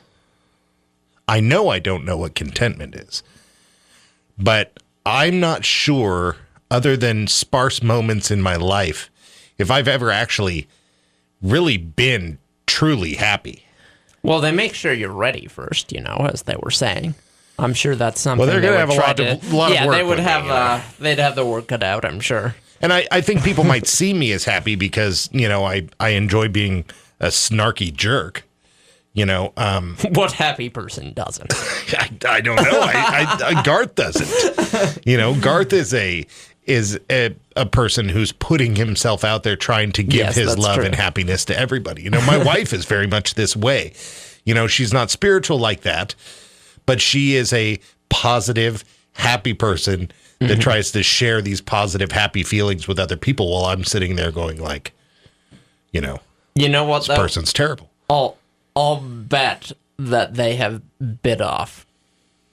I know I don't know what contentment is. But I'm not sure, other than sparse moments in my life, if I've ever actually really been truly happy. Well, they make sure you're ready first, as they were saying. I'm sure that's something. Well, they're going to have a lot of work. They would have. They'd have the work cut out, I'm sure. And I think people might see me as happy because I enjoy being a snarky jerk. What happy person doesn't? I don't know. Garth doesn't. Garth is a person who's putting himself out there trying to give his love and happiness to everybody. My wife is very much this way. She's not spiritual like that, but she is a positive, happy person that tries to share these positive, happy feelings with other people while I'm sitting there going like, you know what? This person's terrible. I'll bet that they have bit off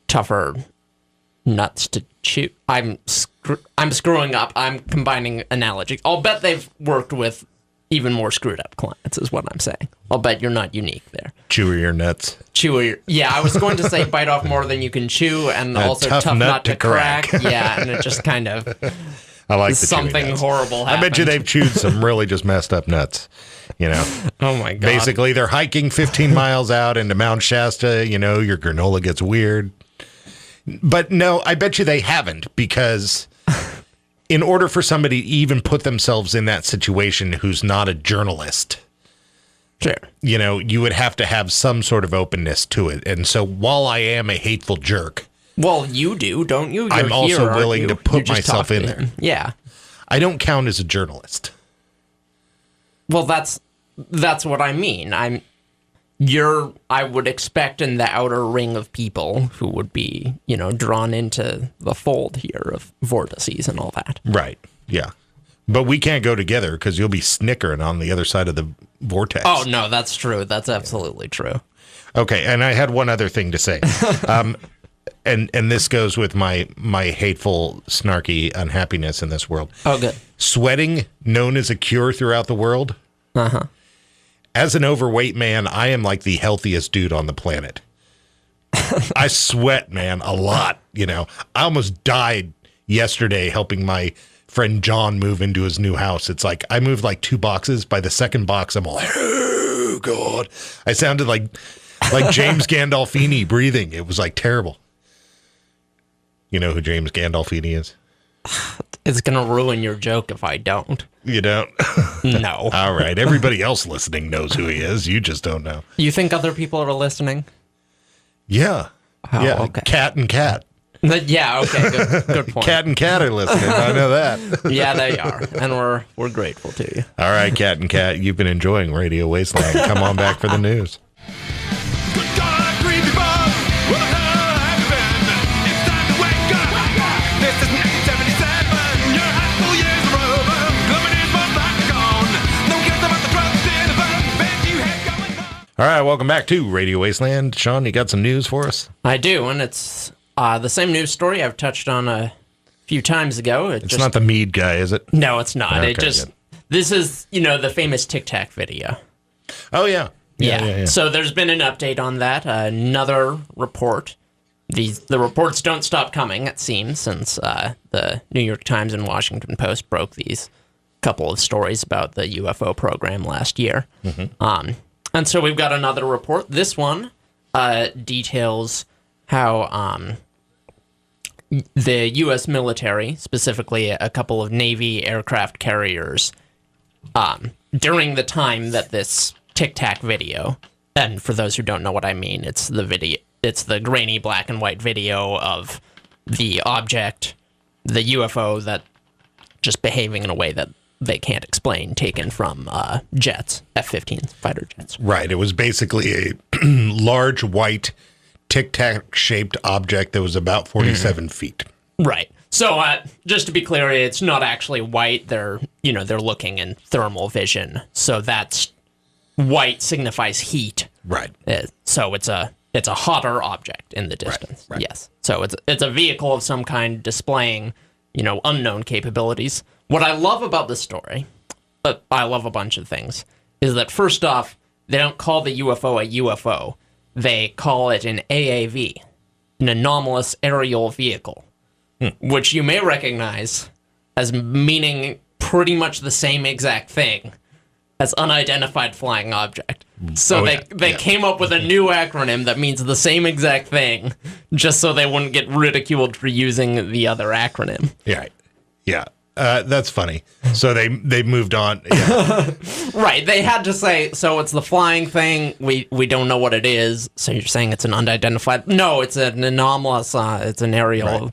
tougher nuts to chew. I'm screwing up. I'm combining analogies. I'll bet they've worked with even more screwed up clients, is what I'm saying. I'll bet you're not unique there. Chewier nuts. Yeah, I was going to say bite off more than you can chew, and also tough nut to crack. Yeah, and it just kind of I like the something horrible happened. I bet you they've chewed some really just messed up nuts. Oh my God. Basically, they're hiking 15 miles out into Mount Shasta. Your granola gets weird. But no, I bet you they haven't, because in order for somebody to even put themselves in that situation who's not a journalist, sure, you would have to have some sort of openness to it. And so while I am a hateful jerk, well, you do, don't you? I'm also willing to put myself in there. Yeah. I don't count as a journalist. Well, that's what I mean. I would expect in the outer ring of people who would be, drawn into the fold here of vortices and all that. Right. Yeah. But we can't go together because you'll be snickering on the other side of the vortex. Oh, no, that's true. That's absolutely true. Okay. And I had one other thing to say. And this goes with my hateful, snarky unhappiness in this world. Oh, good. Sweating, known as a cure throughout the world. Uh-huh. As an overweight man, I am like the healthiest dude on the planet. I sweat, man, a lot. I almost died yesterday helping my friend John move into his new house. It's like I moved like 2 boxes. By the second box, I'm all, oh, God. I sounded like James Gandolfini breathing. It was like terrible. You know who James Gandolfini is? It's going to ruin your joke if I don't. You don't? No. All right. Everybody else listening knows who he is. You just don't know. You think other people are listening? Yeah. Oh, yeah. Okay. Cat and cat. Yeah, okay. Good point. Cat and cat are listening. I know that. Yeah, they are. And we're grateful to you. All right, Cat and Cat. You've been enjoying Radio Wasteland. Come on back for the news. Good God, creepy bug. Where the hell have you been? It's time to wake up. This is 1977. Your high school years are over. Glooming is most likely gone. No one cares about the drugs in the bed you had going on. All right, welcome back to Radio Wasteland. Sean, you got some news for us? I do, and it's The same news story I've touched on a few times ago. It's not the mead guy, is it? No, it's not. Okay, This is, the famous Tic Tac video. Oh, yeah. Yeah. So there's been an update on that. Another report. The reports don't stop coming, it seems, since the New York Times and Washington Post broke these couple of stories about the UFO program last year. And so we've got another report. This one details how the U.S. military, specifically a couple of Navy aircraft carriers, during the time that this Tic Tac video, and for those who don't know what I mean, it's the grainy black and white video of the object, the UFO, that just behaving in a way that they can't explain, taken from jets, F-15 fighter jets. Right. It was basically a large white Tic Tac shaped object that was about 47 feet. Right. So just to be clear, it's not actually white. They're looking in thermal vision. So that's white signifies heat. Right. So it's a hotter object in the distance. Right. Yes. So it's a vehicle of some kind displaying, unknown capabilities. What I love about this story, but I love a bunch of things, is that first off, they don't call the UFO a UFO. They call it an AAV, an anomalous aerial vehicle, which you may recognize as meaning pretty much the same exact thing as unidentified flying object. So they came up with a new acronym that means the same exact thing, just so they wouldn't get ridiculed for using the other acronym. Yeah. Yeah. That's funny. So they moved on. Yeah. Right. They had to say, so it's the flying thing. We don't know what it is. So you're saying it's an unidentified? No, it's an anomalous. It's an aerial. Right.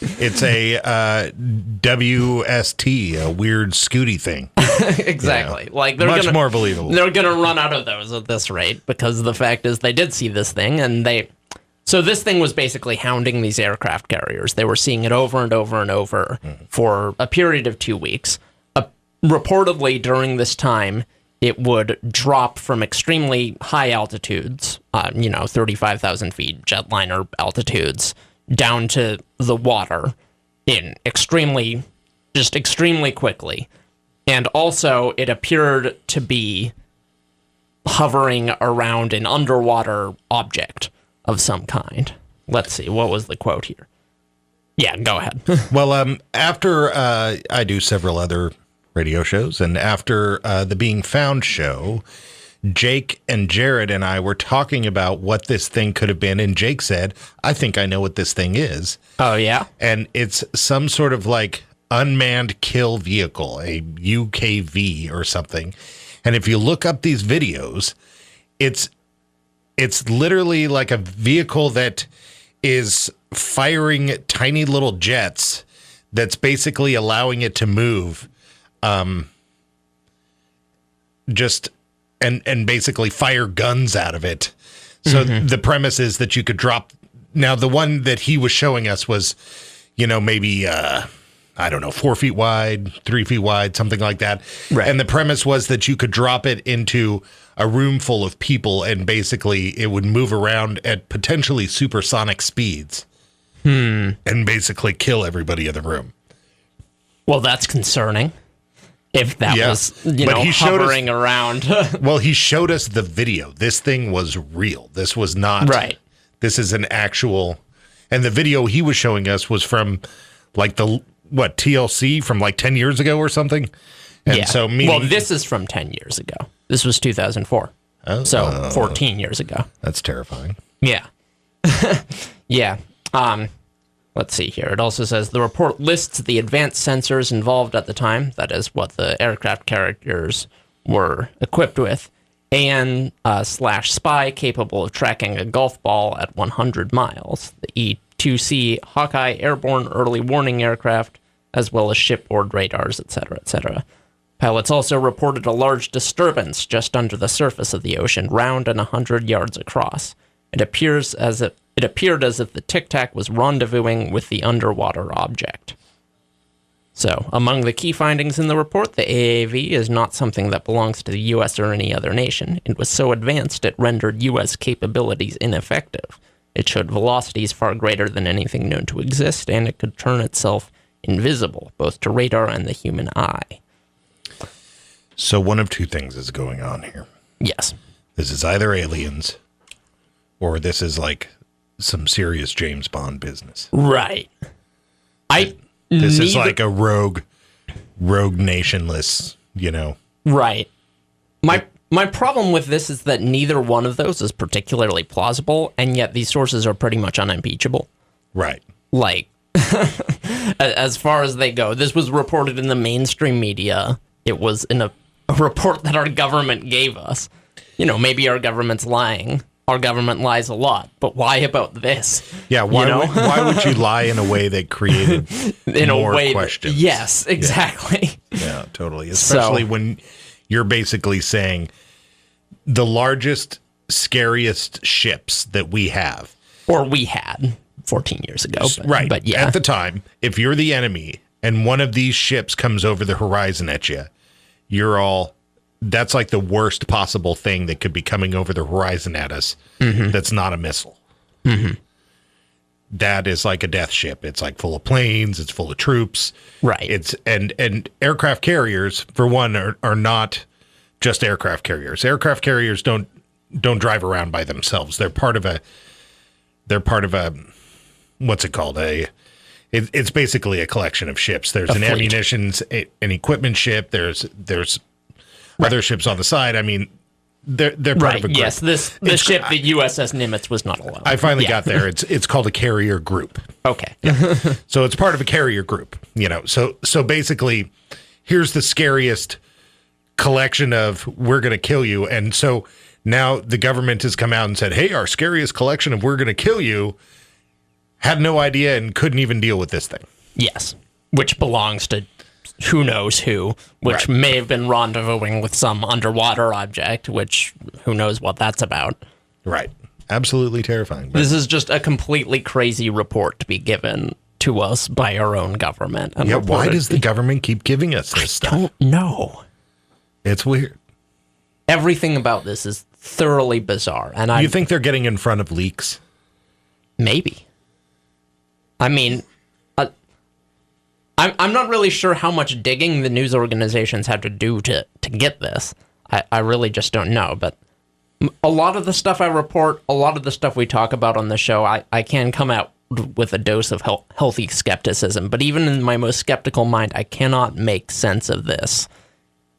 It's a WST, a weird Scooty thing. Exactly. Yeah. Like they're much more believable. They're gonna run out of those at this rate, because the fact is they did see this thing, and So this thing was basically hounding these aircraft carriers. They were seeing it over and over and over for a period of 2 weeks. Reportedly, during this time, it would drop from extremely high altitudes, 35,000 feet, jetliner altitudes, down to the water in extremely quickly. And also, it appeared to be hovering around an underwater object of some kind. Let's see, what was the quote here? Yeah, go ahead. Well, after I do several other radio shows, and after the Being Found show, Jake and Jared and I were talking about what this thing could have been, and Jake said, I think I know what this thing is. Oh, yeah? And it's some sort of like unmanned kill vehicle, a UKV or something. And if you look up these videos, it's literally like a vehicle that is firing tiny little jets that's basically allowing it to move, and basically fire guns out of it. So the premise is that you could drop. Now, the one that he was showing us was, maybe, 4 feet wide, 3 feet wide, something like that. Right. And the premise was that you could drop it into a room full of people, and basically it would move around at potentially supersonic speeds and basically kill everybody in the room. Well, that's concerning. If that was, hovering around. Well, he showed us the video. This thing was real. This was not. Right. This is an actual. And the video he was showing us was from like TLC from like 10 years ago or something. And yeah. So well, this is from 10 years ago. This was 2004. Oh, so 14 years ago. That's terrifying. Yeah. Yeah. Let's see here. It also says the report lists the advanced sensors involved at the time. That is what the aircraft carriers were equipped with. AN/spy capable of tracking a golf ball at 100 miles. The E-2C Hawkeye airborne early warning aircraft, as well as shipboard radars, etc., etc. Pilots also reported a large disturbance just under the surface of the ocean, round and 100 yards across. It appeared as if the Tic Tac was rendezvousing with the underwater object. So, among the key findings in the report, the AAV is not something that belongs to the U.S. or any other nation. It was so advanced it rendered U.S. capabilities ineffective. It showed velocities far greater than anything known to exist, and it could turn itself invisible, both to radar and the human eye. So one of two things is going on here. Yes. This is either aliens, or this is like some serious James Bond business. Right. This is like a rogue nationless, Right. My problem with this is that neither one of those is particularly plausible, and yet these sources are pretty much unimpeachable. Right. Like, as far as they go, this was reported in the mainstream media. It was in a report that our government gave us. Maybe our government's lying. Our government lies a lot, but why about this? Yeah, why would you lie in a way that created more questions? Yes, exactly. Yeah, totally. Especially when you're basically saying the largest, scariest ships that we have. Or we had 14 years ago. Right. But yeah. At the time, if you're the enemy and one of these ships comes over the horizon at you, that's like the worst possible thing that could be coming over the horizon at us. Mm-hmm. That's not a missile. Mm-hmm. That is like a death ship. It's like full of planes. It's full of troops. Right. It's and aircraft carriers, for one, are not just aircraft carriers. Aircraft carriers don't drive around by themselves. They're part of a what's it called? It's basically a collection of ships. There's an ammunitions, an equipment ship. There's other ships on the side. I mean, they're part of a group. Yes, the ship, the USS Nimitz, was not alone. I finally got there. It's called a carrier group. Okay. Yeah. So it's part of a carrier group, So basically, here's the scariest collection of we're going to kill you. And so now the government has come out and said, hey, our scariest collection of we're going to kill you had no idea and couldn't even deal with this thing. Yes, which belongs to who knows who, which may have been rendezvousing with some underwater object, which who knows what that's about. Right. Absolutely terrifying. This is just a completely crazy report to be given to us by our own government. And why does the government keep giving us this stuff? I don't know. It's weird. Everything about this is thoroughly bizarre. And you think they're getting in front of leaks? Maybe. I mean, I'm not really sure how much digging the news organizations had to do to get this. I really just don't know. But a lot of the stuff I report, a lot of the stuff we talk about on the show, I can come out with a dose of healthy skepticism. But even in my most skeptical mind, I cannot make sense of this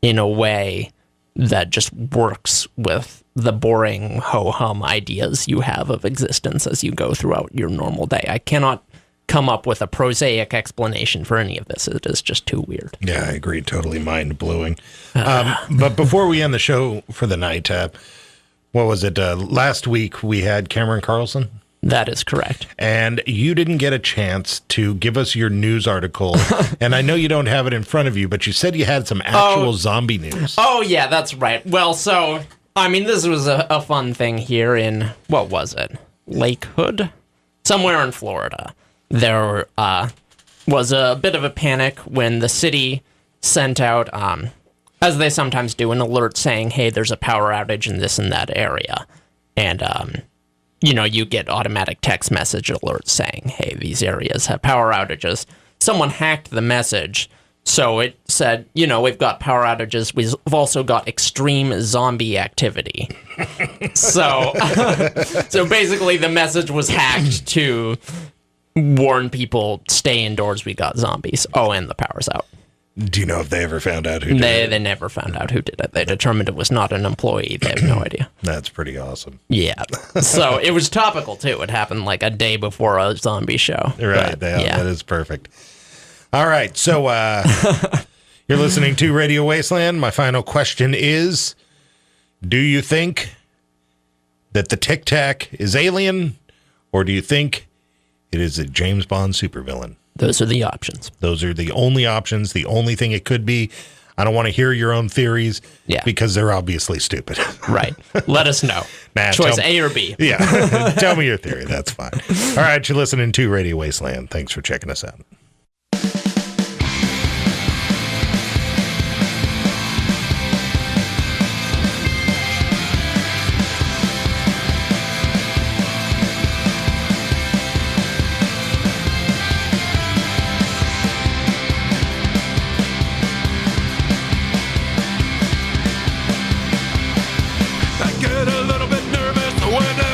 in a way that just works with the boring ho-hum ideas you have of existence as you go throughout your normal day. I cannot come up with a prosaic explanation for any of this. It is just too weird. Yeah, I agree. Totally mind-blowing. But before we end the show for the night, what was it? Last week we had Cameron Carlson. That is correct. And you didn't get a chance to give us your news article. And I know you don't have it in front of you, but you said you had some actual zombie news. Oh, yeah, that's right. Well, so, I mean, this was a fun thing here in, what was it? Lake Hood? Somewhere in Florida. There was a bit of a panic when the city sent out, as they sometimes do, an alert saying, hey, there's a power outage in this and that area. And, you get automatic text message alerts saying, hey, these areas have power outages. Someone hacked the message, so it said, we've got power outages. We've also got extreme zombie activity. So basically the message was hacked to warn people, stay indoors, we got zombies. Oh, and the power's out. Do you know if they ever found out who did it? They never found out who did it. They determined it was not an employee. They have no idea. That's pretty awesome. Yeah. So it was topical, too. It happened like a day before a zombie show. Right. That is perfect. All right. So you're listening to Radio Wasteland. My final question is, do you think that the Tic Tac is alien, or do you think it is a James Bond supervillain? Those are the options. Those are the only options, the only thing it could be. I don't want to hear your own theories because they're obviously stupid. Right. Let us know. Choice A or B. Yeah. Tell me your theory. That's fine. All right. You're listening to Radio Wasteland. Thanks for checking us out. When